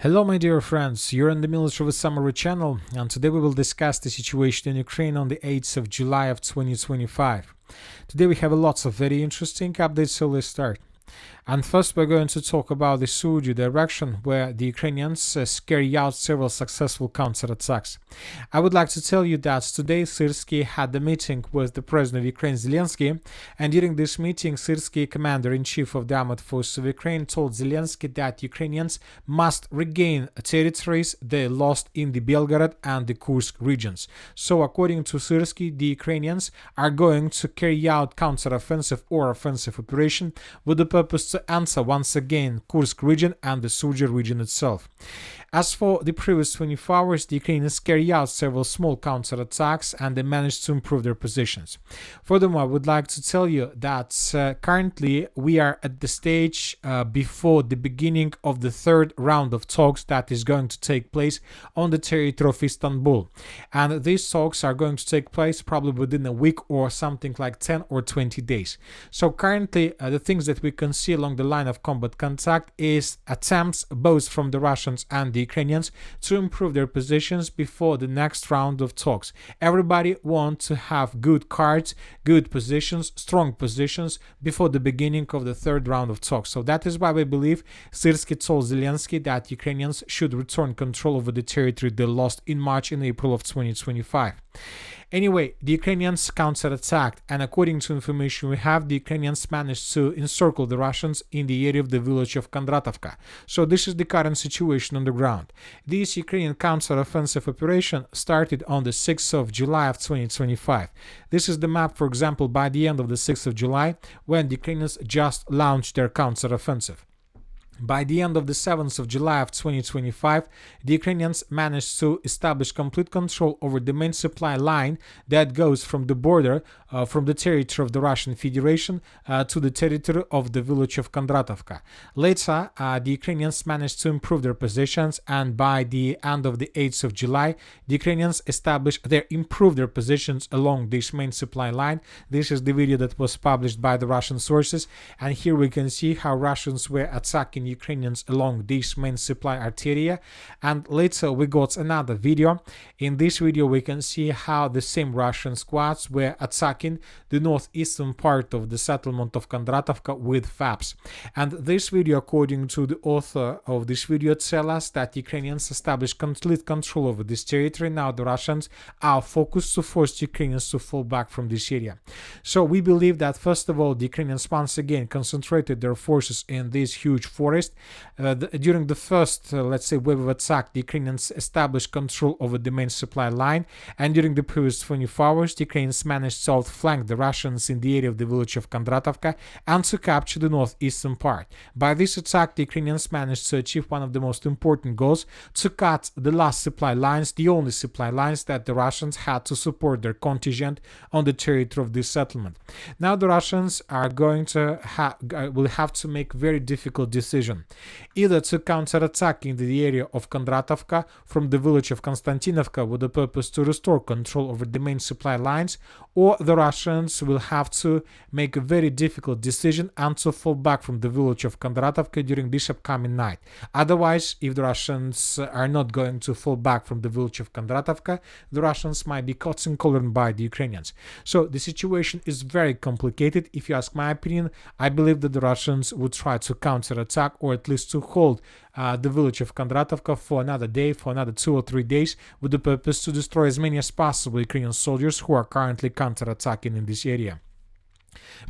Hello my dear friends, you're on the Military Summary channel, and today we will discuss the situation in Ukraine on the 8th of July of 2025. Today we have lots of very interesting updates, so let's start. And first we're going to talk about the Sumy direction, where the Ukrainians carry out several successful counterattacks. I would like to tell you that today Syrskyi had a meeting with the President of Ukraine Zelensky, and during this meeting Syrskyi, Commander-in-Chief of the Armed Forces of Ukraine, told Zelensky that Ukrainians must regain territories they lost in the Belgorod and the Kursk regions. So according to Syrskyi, the Ukrainians are going to carry out counteroffensive or offensive operation with the purpose to answer once again Kursk region and the Sumy region itself. As for the previous 24 hours, the Ukrainians carry out several small counterattacks and they managed to improve their positions. Furthermore, I would like to tell you that currently we are at the stage before the beginning of the third round of talks that is going to take place on the territory of Istanbul. And these talks are going to take place probably within a week or something like 10 or 20 days. So currently the things that we can see along the line of combat contact is attempts both from the Russians and the Ukrainians to improve their positions before the next round of talks. Everybody wants to have good cards, good positions, strong positions before the beginning of the third round of talks. So that is why we believe Syrskyi told Zelensky that Ukrainians should return control over the territory they lost in March and April of 2025. Anyway, the Ukrainians counterattacked, and according to information we have, the Ukrainians managed to encircle the Russians in the area of the village of Kondratovka. So this is the current situation on the ground. This Ukrainian counteroffensive operation started on the 6th of July of 2025. This is the map, for example, by the end of the 6th of July, when the Ukrainians just launched their counteroffensive. By the end of the 7th of July of 2025, the Ukrainians managed to establish complete control over the main supply line that goes from the border, from the territory of the Russian Federation to the territory of the village of Kondratovka. Later, the Ukrainians managed to improve their positions, and by the end of the 8th of July, the Ukrainians improved their positions along this main supply line. This is the video that was published by the Russian sources, and here we can see how Russians were attacking Ukrainians along this main supply arteria. And later we got another video. In this video we can see how the same Russian squads were attacking the northeastern part of the settlement of Kondratovka with FABs. And this video, according to the author of this video, tells us that Ukrainians established complete control over this territory. Now the Russians are focused to force Ukrainians to fall back from this area. So we believe that first of all the Ukrainians once again concentrated their forces in this huge forest. During the first, let's say, wave of attack, the Ukrainians established control over the main supply line, and during the previous 24 hours, the Ukrainians managed to outflank the Russians in the area of the village of Kondratovka and to capture the northeastern part. By this attack, the Ukrainians managed to achieve one of the most important goals: to cut the last supply lines, the only supply lines that the Russians had to support their contingent on the territory of this settlement. Now the Russians are going to will have to make very difficult decisions. Either to counterattack in the area of Kondratovka from the village of Konstantinovka with the purpose to restore control over the main supply lines, or the Russians will have to make a very difficult decision and to fall back from the village of Kondratovka during this upcoming night. Otherwise, if the Russians are not going to fall back from the village of Kondratovka, the Russians might be caught in color by the Ukrainians. So the situation is very complicated. If you ask my opinion, I believe that the Russians would try to counterattack, or at least to hold the village of Kondratovka for another day, for another 2 or 3 days, with the purpose to destroy as many as possible Ukrainian soldiers who are currently counterattacking in this area.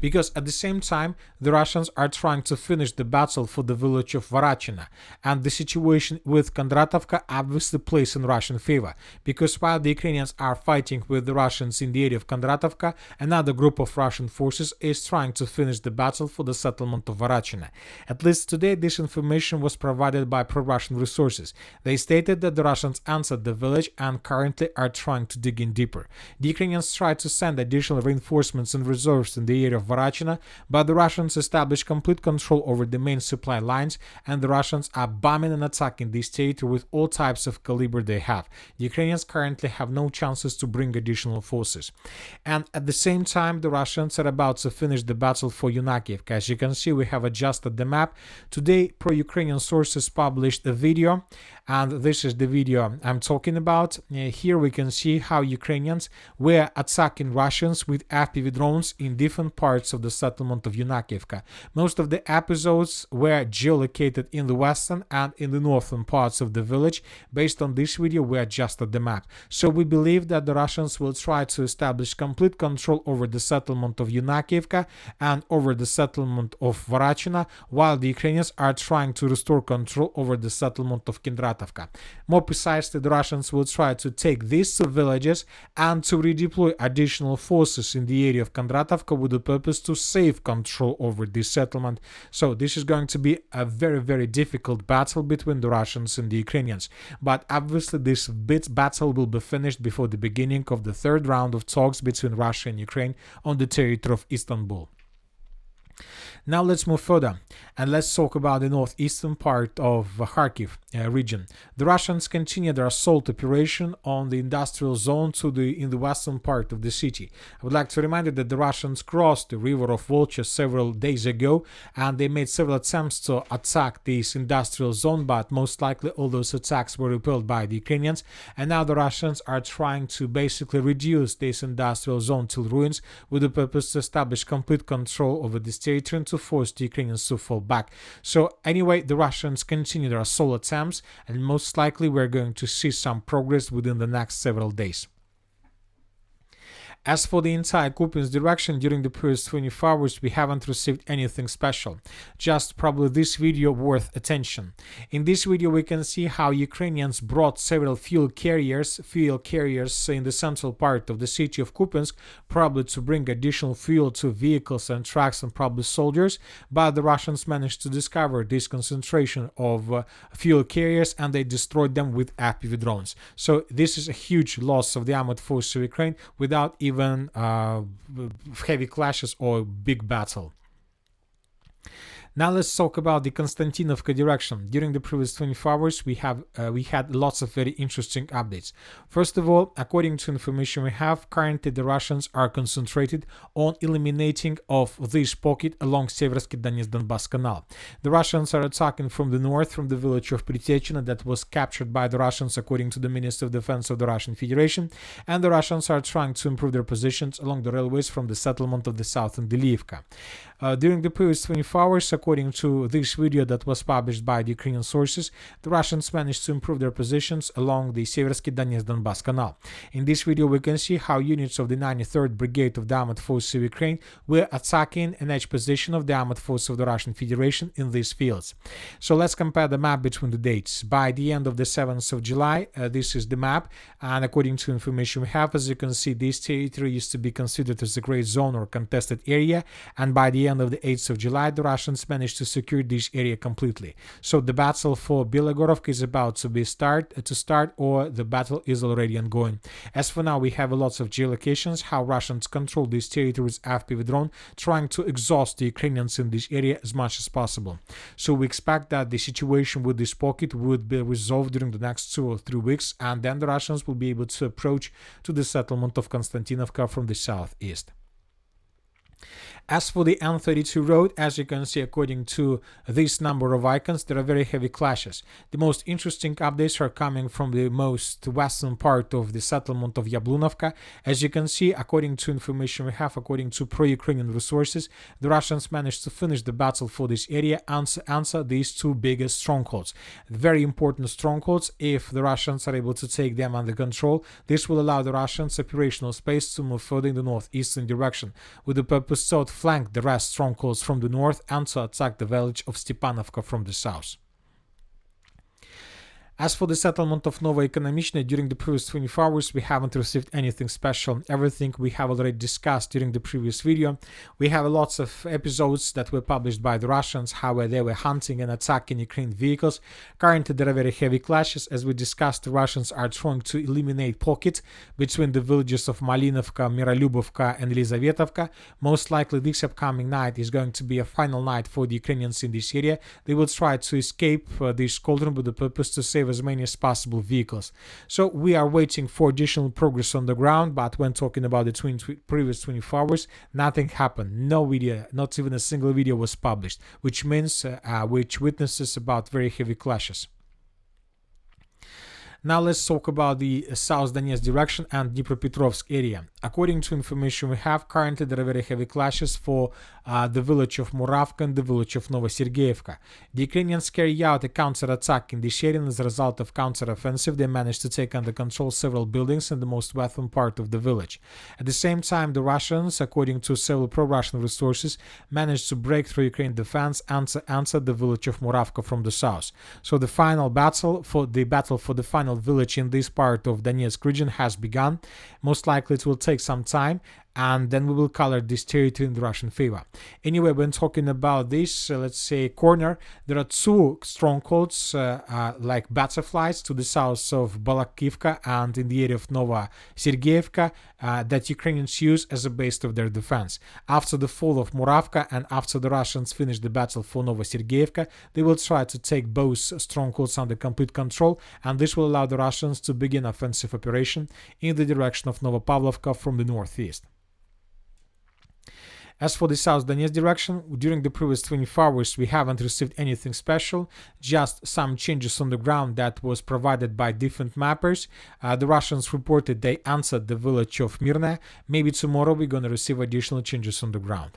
Because at the same time the Russians are trying to finish the battle for the village of Varachina, and the situation with Kondratovka obviously plays in Russian favor, because while the Ukrainians are fighting with the Russians in the area of Kondratovka, another group of Russian forces is trying to finish the battle for the settlement of Varachina. At least today this information was provided by pro-Russian resources. They stated that the Russians answered the village and currently are trying to dig in deeper. The Ukrainians tried to send additional reinforcements and reserves in the the area of Varachina, but the Russians established complete control over the main supply lines, and the Russians are bombing and attacking this territory with all types of caliber they have. The Ukrainians currently have no chances to bring additional forces. And at the same time, the Russians are about to finish the battle for Yunakivka. As you can see, we have adjusted the map. Today, pro-Ukrainian sources published a video, and this is the video I'm talking about. Here we can see how Ukrainians were attacking Russians with FPV drones in different parts of the settlement of Yunakivka. Most of the episodes were geolocated in the western and in the northern parts of the village. Based on this video, we adjusted the map. So we believe that the Russians will try to establish complete control over the settlement of Yunakivka and over the settlement of Varachina, while the Ukrainians are trying to restore control over the settlement of Kindratovka. More precisely, the Russians will try to take these two villages and to redeploy additional forces in the area of Kondratovka with the purpose to save control over this settlement. So this is going to be a very, very difficult battle between the Russians and the Ukrainians. But obviously this battle will be finished before the beginning of the third round of talks between Russia and Ukraine on the territory of Istanbul. Now let's move further and let's talk about the northeastern part of Kharkiv region. The Russians continue their assault operation on the industrial zone in the western part of the city. I would like to remind you that the Russians crossed the river of Volcha several days ago, and they made several attempts to attack this industrial zone, but most likely all those attacks were repelled by the Ukrainians, and now the Russians are trying to basically reduce this industrial zone to ruins with the purpose to establish complete control over this territory and to force the Ukrainians to fall back. So anyway, the Russians continue their assault attempts, and most likely we're going to see some progress within the next several days. As for the entire Kupiansk direction, during the previous 24 hours, we haven't received anything special. Just probably this video worth attention. In this video, we can see how Ukrainians brought several fuel carriers in the central part of the city of Kupiansk, probably to bring additional fuel to vehicles and trucks and probably soldiers, but the Russians managed to discover this concentration of fuel carriers and they destroyed them with FPV drones. So this is a huge loss of the armored forces of Ukraine without even heavy clashes or big battle. Now let's talk about the Konstantinovka direction. During the previous 24 hours, we had lots of very interesting updates. First of all, according to information we have, currently the Russians are concentrated on eliminating of this pocket along Seversky Donetsk-Donbass Canal. The Russians are attacking from the north, from the village of Pritiechino that was captured by the Russians according to the Minister of Defense of the Russian Federation, and the Russians are trying to improve their positions along the railways from the settlement of the south in Deliivka. During the previous 24 hours, according to this video that was published by the Ukrainian sources, the Russians managed to improve their positions along the Seversky Donetsk-Donbass Canal. In this video, we can see how units of the 93rd Brigade of the Armored Forces of Ukraine were attacking an edge position of the Armored Forces of the Russian Federation in these fields. So let's compare the map between the dates. By the end of the 7th of July, this is the map, and according to information we have, as you can see, this territory used to be considered as a gray zone or contested area, and by the end of the 8th of July, the Russians managed to secure this area completely. So the battle for Bilogorovka is about to start, or the battle is already ongoing. As for now, we have lots of geolocations, how Russians control this territory with FPV drone, trying to exhaust the Ukrainians in this area as much as possible. So we expect that the situation with this pocket would be resolved during the next 2 or 3 weeks, and then the Russians will be able to approach to the settlement of Konstantinovka from the southeast. As for the N32 road, as you can see, according to this number of icons, there are very heavy clashes. The most interesting updates are coming from the most western part of the settlement of Yablunovka. As you can see, according to information we have, according to pro-Ukrainian resources, the Russians managed to finish the battle for this area and answer these two biggest strongholds. Very important strongholds. If the Russians are able to take them under control, this will allow the Russians operational space to move further in the northeastern direction, with the purpose to flank the rest strongholds from the north and to attack the village of Stepanovka from the south. As for the settlement of Nova Ekonomichna, during the previous 24 hours, we haven't received anything special. Everything we have already discussed during the previous video. We have lots of episodes that were published by the Russians, how they were hunting and attacking Ukraine vehicles. Currently, there are very heavy clashes. As we discussed, the Russians are trying to eliminate pockets between the villages of Malinovka, Mirolyubovka, and Elizavetovka. Most likely, this upcoming night is going to be a final night for the Ukrainians in this area. They will try to escape this cauldron with the purpose to save as many as possible vehicles. So we are waiting for additional progress on the ground, but when talking about the previous 24 hours, nothing happened. No video, not even a single video was published, which means which witnesses about very heavy clashes. Now let's talk about the South Donetsk direction and Dnipropetrovsk area. According to information we have, currently there are very heavy clashes for the village of Muravka and the village of Novosergeyevka. The Ukrainians carry out a counter-attack in this area, and as a result of counter-offensive, they managed to take under control several buildings in the most wealthy part of the village. At the same time, the Russians, according to several pro-Russian resources, managed to break through Ukraine defense and to answer the village of Muravka from the south. So the final battle for the final village in this part of Donetsk region has begun. Most likely it will take some time, and then we will color this territory in the Russian favor. Anyway, when talking about this, let's say, corner, there are two strongholds like butterflies to the south of Balakivka and in the area of Novosergeyevka that Ukrainians use as a base of their defense. After the fall of Muravka and after the Russians finish the battle for Novosergeyevka, they will try to take both strongholds under complete control, and this will allow the Russians to begin offensive operation in the direction of Novopavlovka from the northeast. As for the South Donetsk direction, during the previous 24 hours we haven't received anything special, just some changes on the ground that was provided by different mappers. The Russians reported they answered the village of Mirna. Maybe tomorrow we're going to receive additional changes on the ground.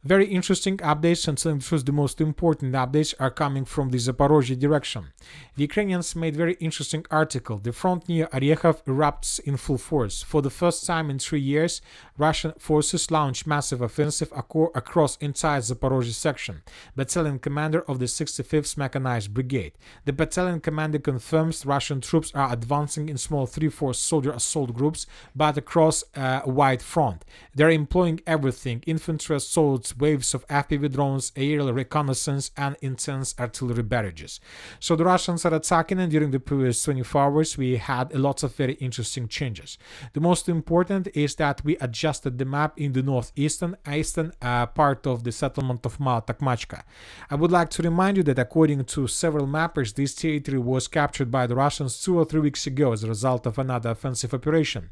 Very interesting updates, and telling the truth, the most important updates are coming from the Zaporizhzhia direction. The Ukrainians made very interesting article. The front near Orekhov erupts in full force. For the first time in 3 years, Russian forces launched massive offensive across entire Zaporizhzhia section. Battalion commander of the 65th Mechanized Brigade. The battalion commander confirms Russian troops are advancing in small 3-4 soldier assault groups, but across a wide front. They are employing everything: infantry assaults, waves of FPV drones, aerial reconnaissance, and intense artillery barrages. So the Russians are attacking, and during the previous 24 hours we had a lot of very interesting changes. The most important is that we adjusted the map in the northeastern part of the settlement of Mala Takmachka. I would like to remind you that according to several mappers, this territory was captured by the Russians 2 or 3 weeks ago as a result of another offensive operation,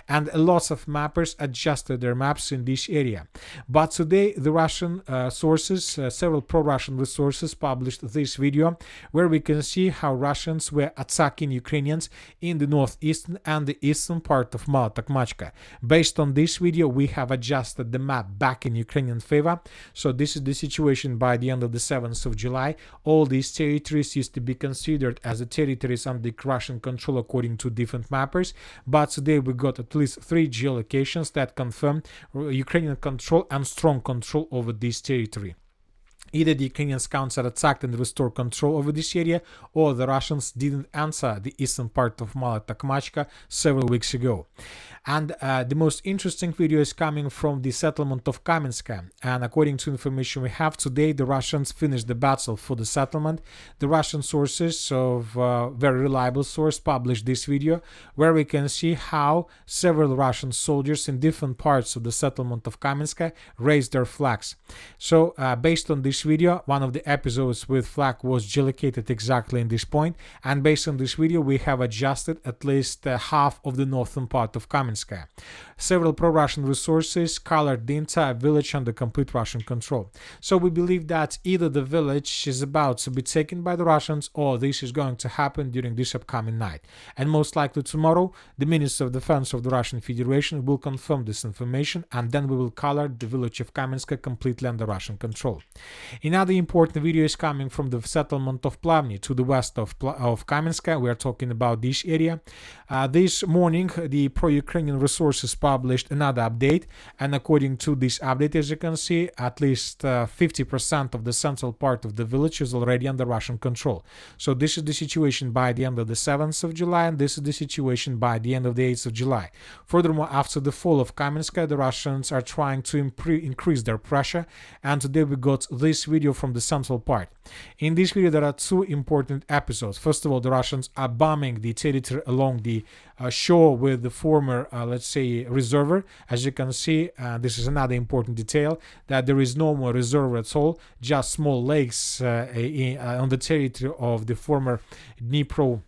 and lots of mappers adjusted their maps in this area. But today the Russian sources, several pro-Russian resources, published this video where we can see how Russians were attacking Ukrainians in the northeastern and the eastern part of Mala Takmachka. Based on this video, we have adjusted the map back in Ukrainian favor. So this is the situation by the end of the 7th of July. All these territories used to be considered as the territories under Russian control according to different mappers, but today we got at least 3 geolocations that confirm Ukrainian control and strong control over this territory. Either the Ukrainians counter-attacked and restored control over this area, or the Russians didn't answer the eastern part of Mala Takmachka several weeks ago. And the most interesting video is coming from the settlement of Kamenska. And according to information we have today, the Russians finished the battle for the settlement. The Russian sources of very reliable source published this video where we can see how several Russian soldiers in different parts of the settlement of Kamenska raised their flags. So based on this video, one of the episodes with flag was geolocated exactly in this point, and based on this video we have adjusted at least half of the northern part of Kamenska. Several pro-Russian resources colored the entire village under complete Russian control. So we believe that either the village is about to be taken by the Russians, or this is going to happen during this upcoming night. And most likely tomorrow, the Minister of Defense of the Russian Federation will confirm this information, and then we will color the village of Kamenska completely under Russian control. Another important video is coming from the settlement of Plavny to the west of Kamenska. We are talking about this area. This morning, the pro-Ukrainian resources published another update, and according to this update, as you can see, at least 50% of the central part of the village is already under Russian control. So this is the situation by the end of the 7th of July, and this is the situation by the end of the 8th of July. Furthermore, after the fall of Kamenska, the Russians are trying to increase their pressure, and today we got this video from the central part. In this video, there are two important episodes. First of all, the Russians are bombing the territory along the shore with the former, let's say, reservoir. As you can see, this is another important detail, that there is no more reservoir at all, just small lakes on the territory of the former Dnipro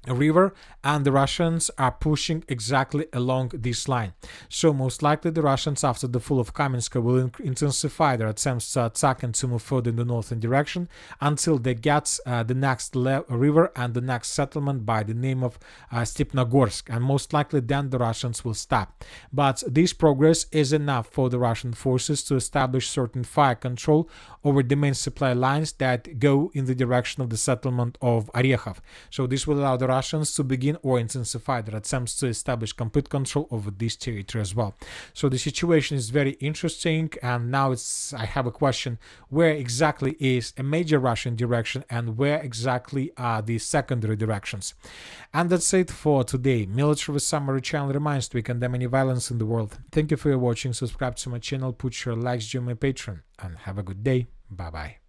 river, and the Russians are pushing exactly along this line. So most likely the Russians, after the fall of Kamenska, will intensify their attempts to attack and to move further in the northern direction until they get the next river and the next settlement by the name of Stepnogorsk, and most likely then the Russians will stop. But this progress is enough for the Russian forces to establish certain fire control over the main supply lines that go in the direction of the settlement of Orekhov. So this will allow the Russians to begin or intensify their attempts to establish complete control over this territory as well. So the situation is very interesting, and now I have a question: where exactly is a major Russian direction and where exactly are the secondary directions? And that's it for today. Military Summary channel reminds to condemn any violence in the world. Thank you for your watching. Subscribe to my channel, put your likes, join my Patreon, and have a good day. Bye bye.